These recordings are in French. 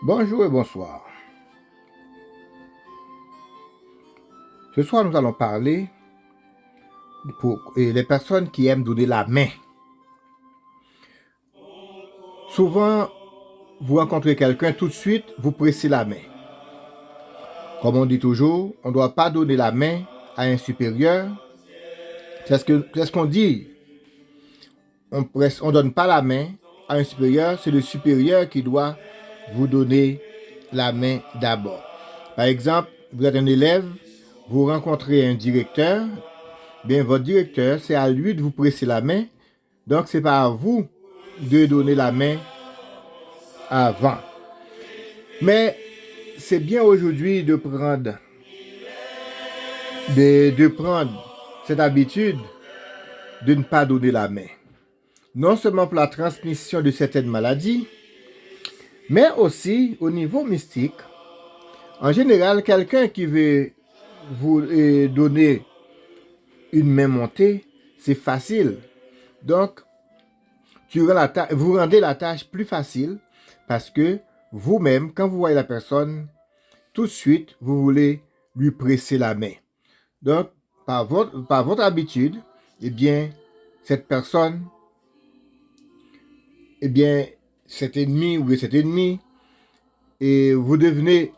Bonjour et bonsoir. Ce soir, nous allons parler pour les personnes qui aiment donner la main. Souvent, vous rencontrez quelqu'un, tout de suite, vous pressez la main. Comme on dit toujours, on ne doit pas donner la main à un supérieur. C'est ce qu'on dit. On ne donne pas la main à un supérieur, c'est le supérieur qui doit vous donner la main d'abord. Par exemple, vous êtes un élève, vous rencontrez un directeur, bien votre directeur, c'est à lui de vous presser la main, donc c'est pas à vous de donner la main avant. Mais c'est bien aujourd'hui de prendre cette habitude de ne pas donner la main. Non seulement pour la transmission de certaines maladies, mais aussi au niveau mystique. En général, quelqu'un qui veut vous donner une main montée, c'est facile. Donc, vous rendez la tâche plus facile parce que vous-même, quand vous voyez la personne, tout de suite, vous voulez lui presser la main. Donc, par votre habitude, eh bien, cette personne, eh bien, cet ennemi ou cette ennemie, et vous devenez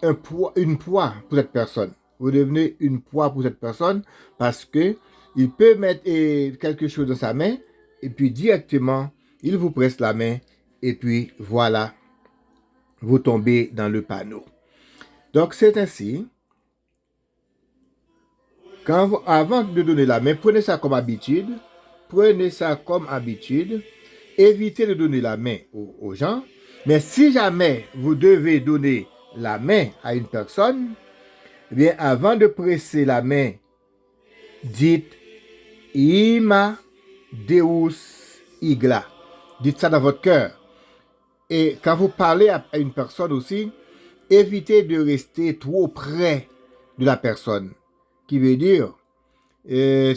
une proie pour cette personne. Vous devenez une proie pour cette personne parce que il peut mettre quelque chose dans sa main et puis directement, il vous presse la main et puis voilà, vous tombez dans le panneau. Donc, c'est ainsi. Avant de donner la main, prenez ça comme habitude. Prenez ça comme habitude. Évitez de donner la main aux gens. Mais si jamais vous devez donner la main à une personne, eh bien, avant de presser la main, dites Ima Deus Igla. Dites ça dans votre cœur. Et quand vous parlez à une personne aussi, évitez de rester trop près de la personne. Qui veut dire,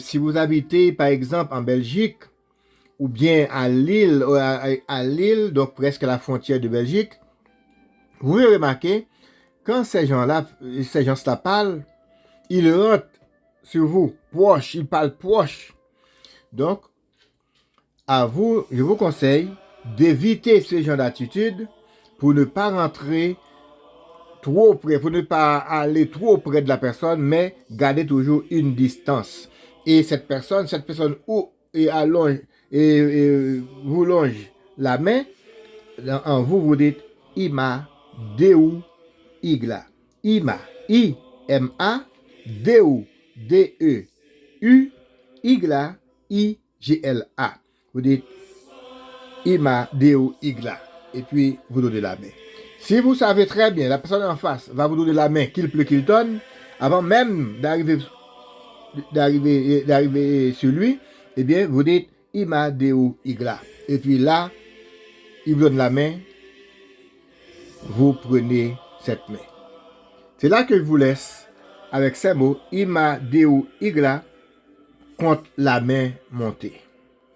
si vous habitez par exemple en Belgique, ou bien à Lille, donc presque à la frontière de Belgique, vous pouvez remarquer, quand ces gens-là parlent, ils rentrent sur vous, proche, ils parlent proche. Donc, je vous conseille d'éviter ce genre d'attitude pour ne pas rentrer trop près, pour ne pas aller trop près de la personne, mais garder toujours une distance. Et cette personne vous longe la main, en vous dites Ima Deu Igla. Ima, I-M-A, Deu, D-E-U, Igla, I-G-L-A. Vous dites Ima Deu Igla. Et puis, vous donnez la main. Si vous savez très bien, la personne en face va vous donner la main qu'il pleut qu'il donne, avant même d'arriver sur lui, eh bien, vous dites Ima Deu Igla. Et puis là, il vous donne la main, vous prenez cette main. C'est là que je vous laisse avec ces mots, Ima Deu Igla, contre la main montée.